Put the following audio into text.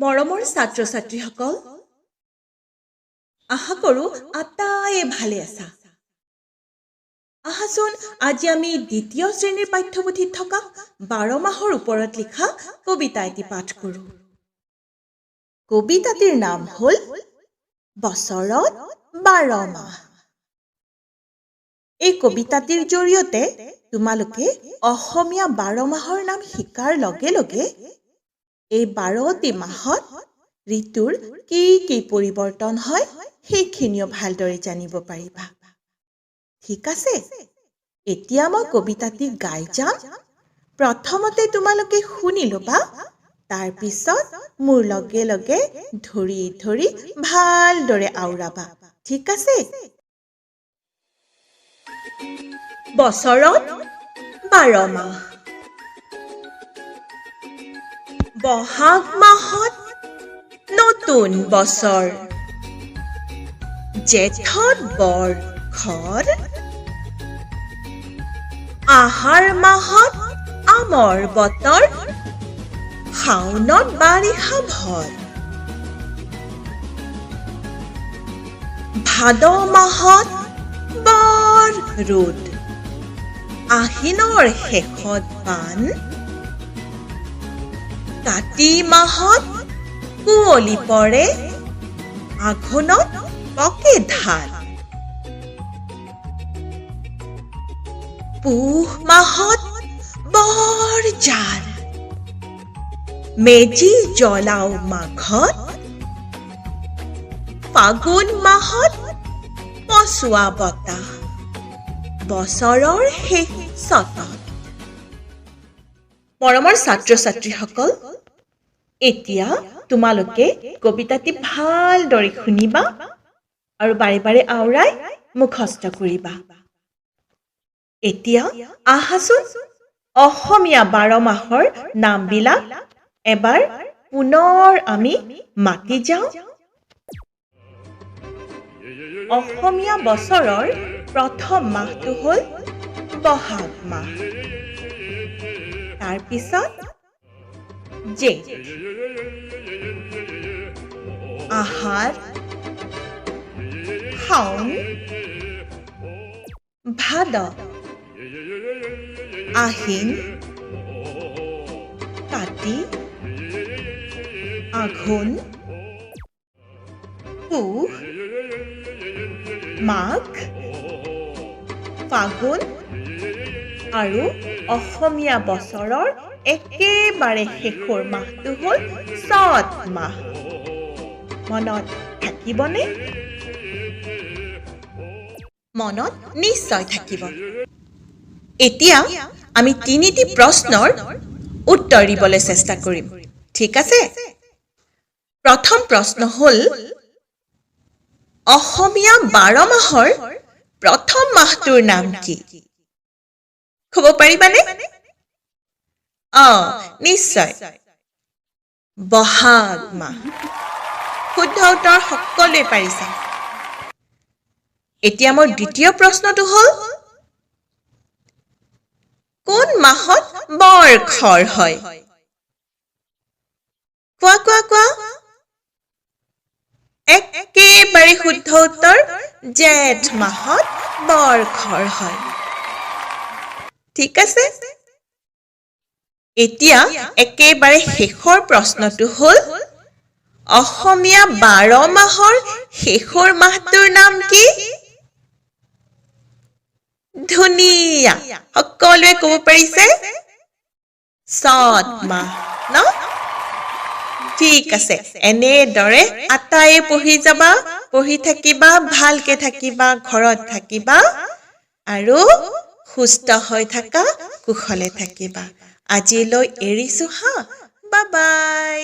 মৰমৰ ছাত্ৰ-ছাত্ৰীসকল, আশা কৰোঁ আটাইয়ে ভালে আছা। আহাচোন আজি আমি দ্বিতীয় শ্ৰেণীৰ পাঠ্যপুথিত থকা 12 মাহৰ ওপৰত লিখা কবিতা এটি পাঠ কৰোঁ। কবিতাটিৰ নাম হ'ল বছৰত 12 মাহ। এই কবিতাটিৰ জৰিয়তে তোমালোকে অসমীয়া 12 মাহৰ নাম শিকাৰ লগে লগে এই 12টি মাহত ঋতুৰ কি কি পৰিৱৰ্তন হয় সেইখিনিও ভালদৰে জানিব পাৰিবা। ঠিক আছে, এতিয়া মই কবিতাটি গাই যাম। প্ৰথমতে তোমালোকে শুনি ল'বা, তাৰ পিছত মোৰ লগে লগে ধৰি ধৰি ভালদৰে আওৰাবা। ঠিক আছে? বছৰত 12 মাহ। বহাগ মাহত নতুন বছৰ, জেঠত বৰখৰ, আহাৰ মাহত আমৰ বতৰ, শাওনত বাৰিষা ভৰ, ভাদ মাহত বৰ ৰ'দ, আহিনৰ শেষত বান, কাতি মাহত কুঁৱলী পৰে, আঘোণত পকে ধান, পুহ মাহত বৰ জাল, মেজি জ্বলাও মাঘত, ফাগুন মাহত পছোৱা বতাহ, বছৰৰ শেষ চ'তত। মৰমৰ ছাত্ৰ-ছাত্ৰীসকল, এতিয়া তোমালোকে কবিতাটি ভালদৰে শুনিবা আৰু বাৰে বাৰে আওৰাই মুখস্থ কৰিবা। এতিয়া আহাচোন অসমীয়া 12 মাহৰ নামবিলাক এবাৰ পুনৰ আমি মাতি যাওঁ। অসমীয়া বছৰৰ প্ৰথম মাহটো হ'ল বহাগ মাহ, তাৰপিছত জেঠ, আহাৰ, শাওন, ভাদ, আহিন, কাতি, আঘোণ, পুহ, মাঘ, ফাগুন আৰু অসমীয়া বছৰৰ একেবাৰে শেষৰ মাহটো হ'ল চ'ত মাহ। মনত থাকিবনে? মনত নিশ্চয় থাকিব। এতিয়া আমি 3টি প্ৰশ্নৰ উত্তৰ দিবলৈ চেষ্টা কৰিম। ঠিক আছে? প্ৰথম প্ৰশ্ন হ'ল, অসমীয়া 12 মাহৰ প্ৰথম মাহটোৰ নাম কি? ক'ব পাৰিবানে? নিশ্চয়, বহাগ মাহ। শুদ্ধ উত্তৰ সকলোৱে পাৰিছা। এতিয়া মোৰ দ্বিতীয় প্ৰশ্নটো হ'ল, কোন মাহত বৰখৰ হয়? কোৱা কোৱা কোৱা। একেবাৰে শুদ্ধ উত্তৰ, জেঠ মাহত বৰখৰ হয়। ঠিক আছে? এতিয়া একেবাৰে শেষৰ প্ৰশ্নটো হ'ল, অসমীয়া 12 মাহৰ শেষৰ মাহটোৰ নাম কি? ধুনীয়া, সকলোৱে ক'ব পাৰিছে? চ'ত মাহ ন? ঠিক আছে, এনেদৰে আটাইয়ে পঢ়ি যাবা, পঢ়ি থাকিবা, ভালকে থাকিবা, ঘৰত থাকিবা আৰু সুস্থ হৈ থাকা, কুশলে থাকিবা। আজিলৈ এৰিছো হা, বাই বাই।